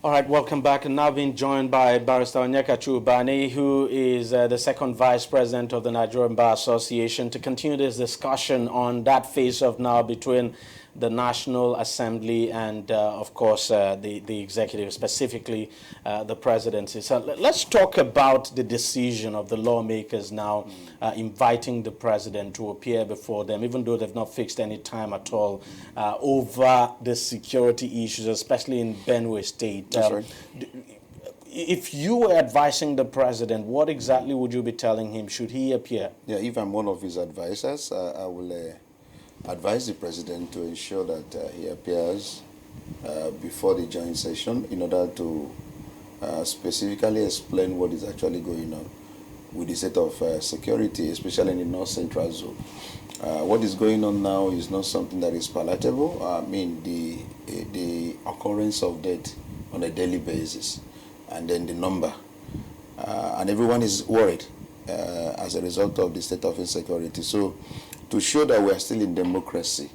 All right, welcome back. And now being joined by Barrister Onyeka Chubani, who is the second vice president of the Nigerian Bar Association, to continue this discussion on that face-off now between the National Assembly and, of course, the executive, specifically the presidency. So let's talk about the decision of the lawmakers now inviting the president to appear before them, even though they've not fixed any time at all, over the security issues, especially in Benue State. That's right. If you were advising the president, what exactly would you be telling him? Should he appear? Yeah, if I'm one of his advisors, I will advise the president to ensure that he appears before the joint session in order to specifically explain what is actually going on with the state of security, especially in the North Central Zone. What is going on now is not something that is palatable. I mean, the occurrence of death on a daily basis, and then the number. And everyone is worried as a result of the state of insecurity. So to show that we are still in democracy,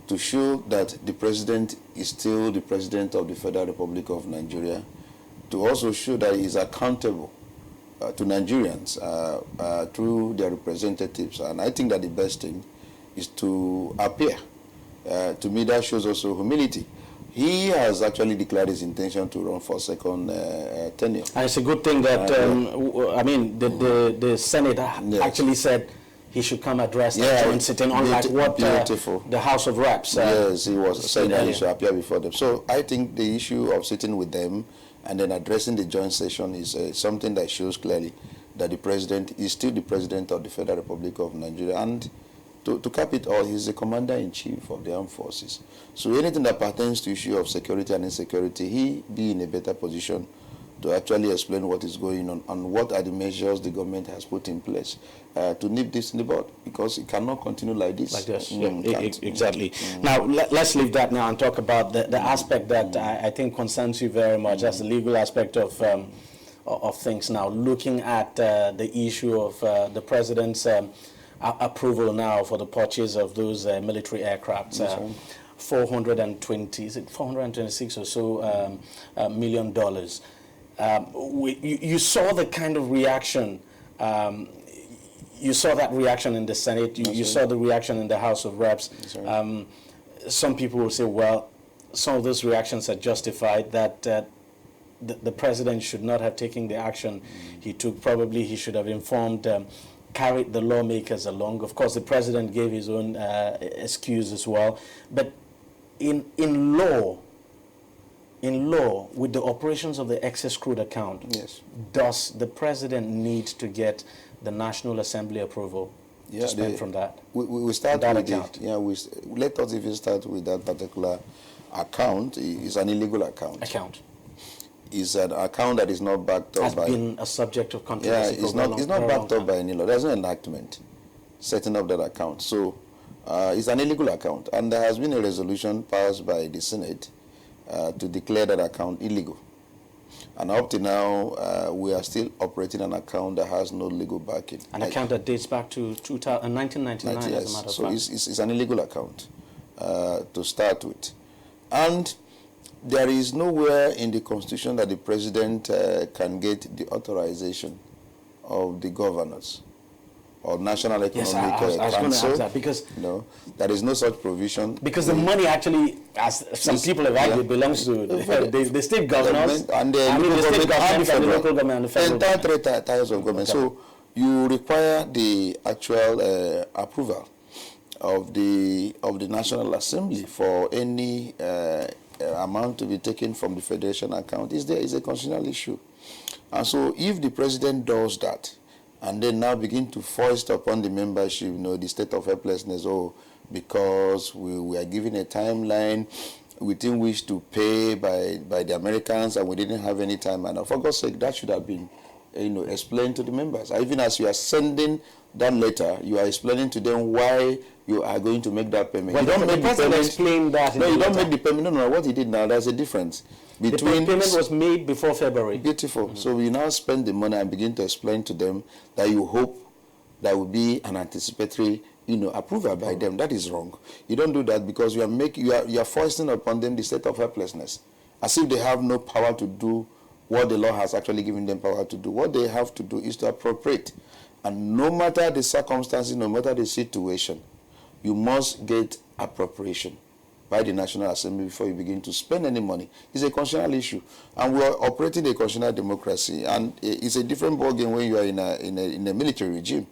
to show that the president is still the president of the Federal Republic of Nigeria, to also show that he is accountable to Nigerians through their representatives. And I think that the best thing is to appear. To me, that shows also humility. He has actually declared his intention to run for second tenure. And it's a good thing that, I mean, the Senate actually said he should come address the joint sitting, unlike what the House of Reps. Yes, he was saying that he should appear before them. So I think the issue of sitting with them and then addressing the joint session is something that shows clearly that the president is still the president of the Federal Republic of Nigeria. And to cap it all, he's the commander-in-chief of the armed forces. So anything that pertains to issue of security and insecurity, he be in a better position to actually explain what is going on and what are the measures the government has put in place to nip this in the bud, because it cannot continue like this. Like this, exactly. Now, let's leave that now and talk about the aspect that I think concerns you very much. That's the legal aspect of things now, looking at the issue of the president's approval now for the purchase of those military aircraft. 420, is it 426 or so $1 million. You saw the kind of reaction. You saw that reaction in the Senate. You saw the reaction in the House of Reps. Some people will say, well, some of those reactions are justified, that the president should not have taken the action he took. Probably he should have informed, carried the lawmakers along. Of course, the president gave his own excuse as well. But in law, with the operations of the excess crude account, does the president need to get the National Assembly approval to spend from that? We start with that. Let us even start with that particular account. It's an illegal account. Is an account that is not backed up by... Has been a subject of controversy. It's not backed up by any law. There's no enactment setting up that account. So it's an illegal account. And there has been a resolution passed by the Senate to declare that account illegal. And up to now, we are still operating an account that has no legal backing. An account that dates back to 1999, as a matter of fact. So it's an illegal account to start with. And there is nowhere in the Constitution that the president can get the authorization of the governors or National Economic Council. I was going to ask that, because there is no such provision. Because the money actually, as some people have argued, belongs to the state governors, and the local government and the federal government. Entire three tiers of government. So you require the actual approval of the National Assembly for any amount to be taken from the federation account. Is a constitutional issue. And so if the president does that, and then now begin to foist upon the membership, the state of helplessness, because we are given a timeline within which to pay by the Americans, and we didn't have any time. And for God's sake, that should have been, explained to the members. Even as you are sending that letter, you are explaining to them why you are going to make that payment. Well, you don't make the payment. Explain that. No, you don't make the payment. No, what he did now, there's a difference. The payment was made before February. Beautiful. So we now spend the money and begin to explain to them that you hope there will be an anticipatory, approval by them. That is wrong. You don't do that, because you are foisting upon them the state of helplessness. as if they have no power to do what the law has actually given them power to do. What they have to do is to appropriate. And no matter the circumstances, no matter the situation, you must get appropriation by the National Assembly before you begin to spend any money. It's a constitutional issue. And we are operating a constitutional democracy. And it's a different ballgame when you are in a military regime.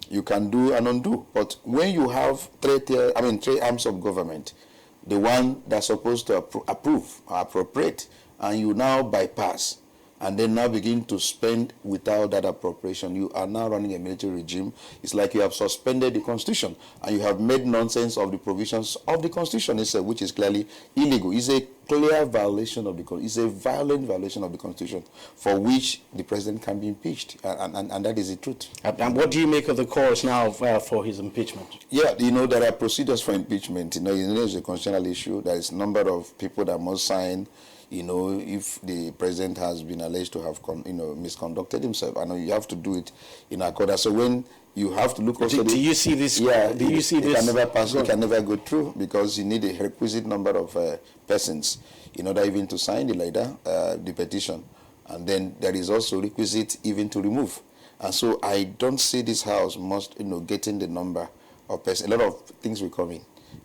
You can do and undo. But when you have three arms of government, the one that's supposed to approve or appropriate, and you now bypass, and then now begin to spend without that appropriation, you are now running a military regime. It's like you have suspended the Constitution, and you have made nonsense of the provisions of the Constitution itself, which is clearly illegal. It's a clear violation of the Constitution. It's a violent violation of the Constitution, for which the president can be impeached, and that is the truth. And what do you make of the course now for his impeachment? Yeah, there are procedures for impeachment. It's a constitutional issue. There is a number of people that must sign. If the president has been alleged to have, misconducted himself, I know you have to do it in accordance. So when you have to look also... Do you see this? Yeah, do you see this? Can never pass. It can never go through, because you need a requisite number of persons in order even to sign the petition. And then there is also requisite even to remove. And so I don't see this house must, getting the number of persons. A lot of things will come in.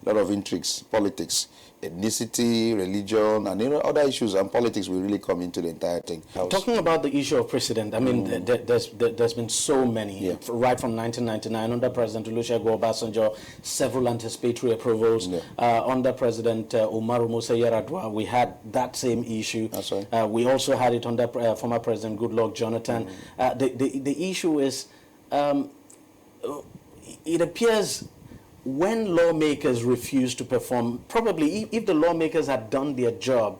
A lot of intrigues, politics, ethnicity, religion, and other issues, and politics will really come into the entire thing. Talking about the issue of precedent, I mean, there's been so many, right from 1999, under President Olusegun Obasanjo, several anticipatory approvals. Under President Umaru Musa Yar'Adua, we had that same issue. That's right. We also had it under former President Goodluck Jonathan. The issue is, it appears, when lawmakers refuse to perform, probably if the lawmakers had done their job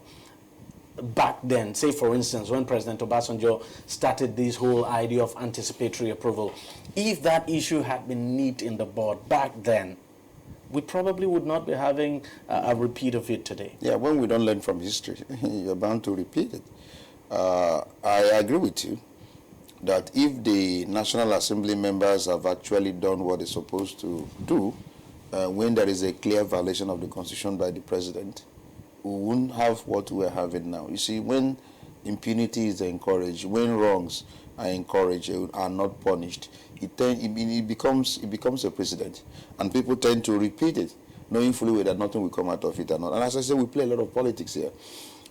back then, say for instance, when President Obasanjo started this whole idea of anticipatory approval, if that issue had been nipped in the bud back then, we probably would not be having a repeat of it today. Yeah, when we don't learn from history, you're bound to repeat it. I agree with you that if the National Assembly members have actually done what they're supposed to do, when there is a clear violation of the Constitution by the president, we wouldn't have what we're having now. You see, when impunity is encouraged, when wrongs are encouraged, are not punished, it becomes a precedent, and people tend to repeat it, knowing fully well that nothing will come out of it. And as I said, we play a lot of politics here.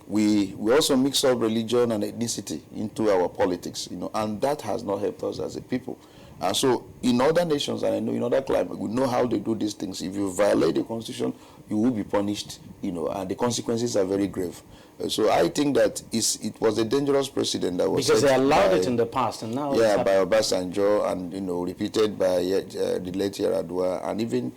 We also mix up religion and ethnicity into our politics, and that has not helped us as a people. And so in other nations, and I know in other climates, we know how they do these things. If you violate the Constitution, you will be punished, and the consequences are very grave. So I think that it was a dangerous precedent that was because they allowed it in the past, and now by Obasanjo, and repeated by the late Yar'Adua, and even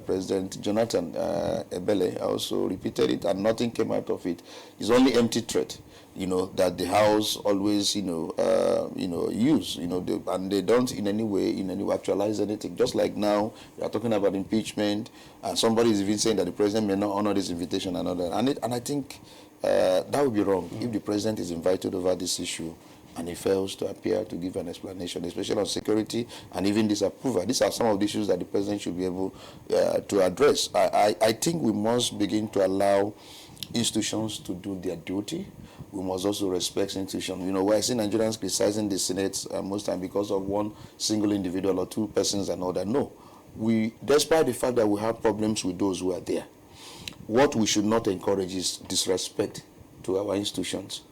President Jonathan Ebele also repeated it, and nothing came out of it. It's only empty threat, that the House always, use, and they don't in any way actualize anything. Just like now, they are talking about impeachment, and somebody is even saying that the president may not honor this invitation and all that. And I think that would be wrong if the president is invited over this issue and he fails to appear to give an explanation, especially on security and even disapproval. These are some of the issues that the president should be able to address. I think we must begin to allow institutions to do their duty. We must also respect institutions. I see Nigerians criticizing the Senate most time because of one single individual or two persons and all that. No. Despite the fact that we have problems with those who are there, what we should not encourage is disrespect to our institutions.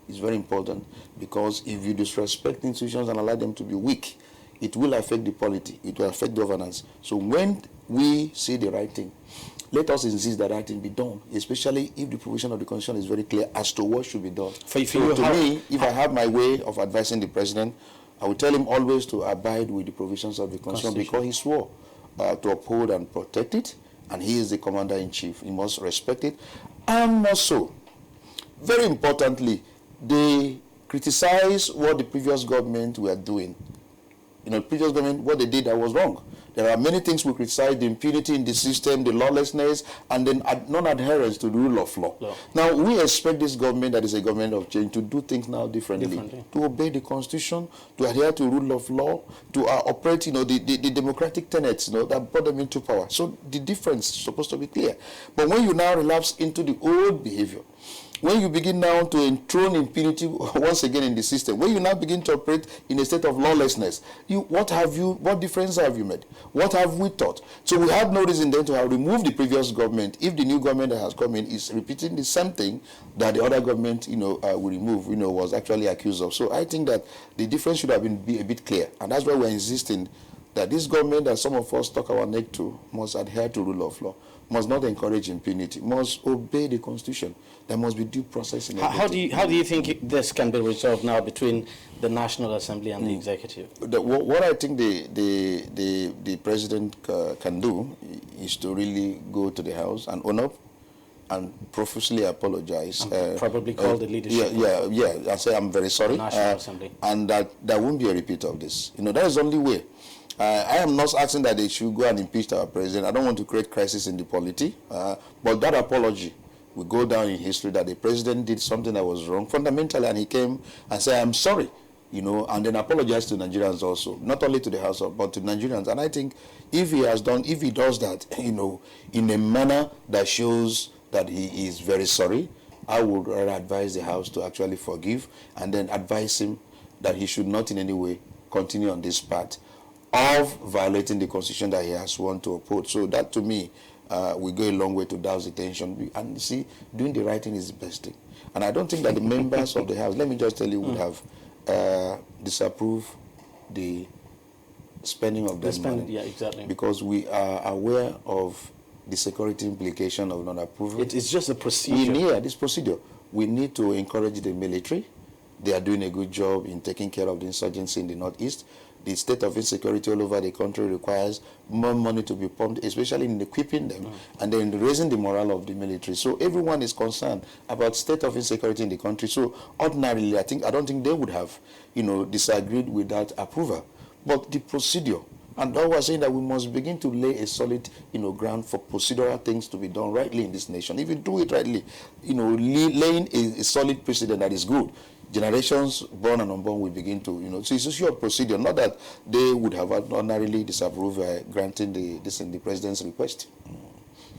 It's very important, because if you disrespect institutions and allow them to be weak, it will affect the polity, it will affect governance. So when we say the right thing, let us insist that right thing be done, especially if the provision of the Constitution is very clear as to what should be done. If I have my way of advising the president, I will tell him always to abide with the provisions of the Constitution, because he swore to uphold and protect it, and he is the commander-in-chief. He must respect it. And also, very importantly, they criticize what the previous government were doing. Previous government, what they did that was wrong. There are many things we criticize: the impunity in the system, the lawlessness, and then non-adherence to the rule of law. Now, we expect this government, that is a government of change, to do things now differently. To obey the Constitution, to adhere to rule of law, to operate, the democratic tenets, that brought them into power. So the difference is supposed to be clear. But when you now relapse into the old behavior, when you begin now to enthrone impunity once again in the system, when you now begin to operate in a state of lawlessness, what difference have you made? What have we taught? So we have no reason then to have removed the previous government if the new government that has come in is repeating the same thing that the other government, we remove, was actually accused of. So I think that the difference should have been a bit clear, and that's why we're insisting that this government that some of us talk our neck to must adhere to rule of law, must not encourage impunity, must obey the Constitution. There must be due process in everything. How do you think this can be resolved now between the National Assembly and the Executive? What I think the President can do is to really go to the House and own up and profusely apologize. Probably call the leadership. Yeah. I say I'm very sorry. National Assembly. And that there won't be a repeat of this. That is the only way. I am not asking that they should go and impeach our president. I don't want to create crisis in the polity. But that apology will go down in history that the president did something that was wrong fundamentally, and he came and said, I'm sorry, and then apologized to Nigerians also, not only to the House, but to Nigerians. And I think if he does that, in a manner that shows that he is very sorry, I would rather advise the House to actually forgive and then advise him that he should not in any way continue on this path of violating the Constitution that he has sworn to uphold. So that, to me, will go a long way to douse the tension. And you see, doing the right thing is the best thing. And I don't think that the members of the House, let me just tell you, would have disapproved the spending of that money. Yeah, exactly. Because we are aware of the security implication of not approval. It's just a procedure. This procedure. We need to encourage the military. They are doing a good job in taking care of the insurgency in the Northeast. The state of insecurity all over the country requires more money to be pumped, especially in equipping them and then raising the morale of the military. So everyone is concerned about state of insecurity in the country. So ordinarily, I don't think they would have, disagreed with that approval. But the procedure, and I was saying that we must begin to lay a solid, ground for procedural things to be done rightly in this nation. If you do it rightly, laying a solid precedent that is good, generations born and unborn will begin to, so it's just your procedure, not that they would have ordinarily disapproved granting the president's request.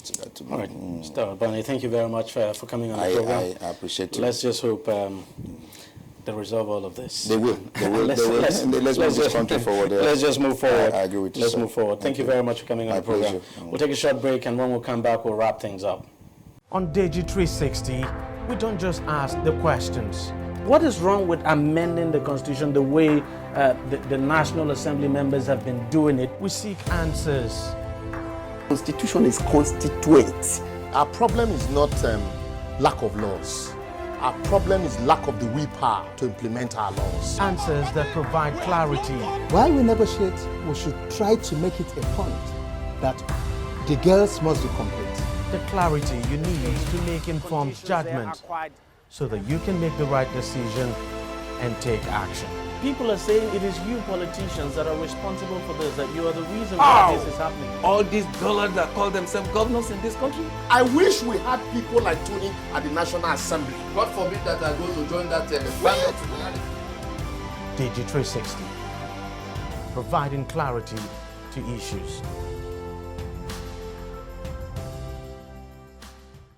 So that to me. All right, Mr. Albani, thank you very much for coming on the program. I appreciate it. Let's just hope they resolve all of this. They will. Let's move this country forward. Let's just move forward. I agree with you. Let's move forward. Thank you very much for coming on the program. We'll take a short break, and when we come back, we'll wrap things up. On DEJI360, we don't just ask the questions. What is wrong with amending the Constitution the way the National Assembly members have been doing it? We seek answers. Constitution is constituent. Our problem is not lack of laws. Our problem is lack of the willpower to implement our laws. Answers that provide clarity. While we negotiate, we should try to make it a point that the girls must be complete. The clarity you need to make informed judgment so that you can make the right decision and take action. People are saying it is you politicians that are responsible for this, that you are the reason why this is happening. All these dollars that call themselves governors in this country. I wish we had people like Tony at the National Assembly. God forbid that I go to join that panel. DEJI360, providing clarity to issues.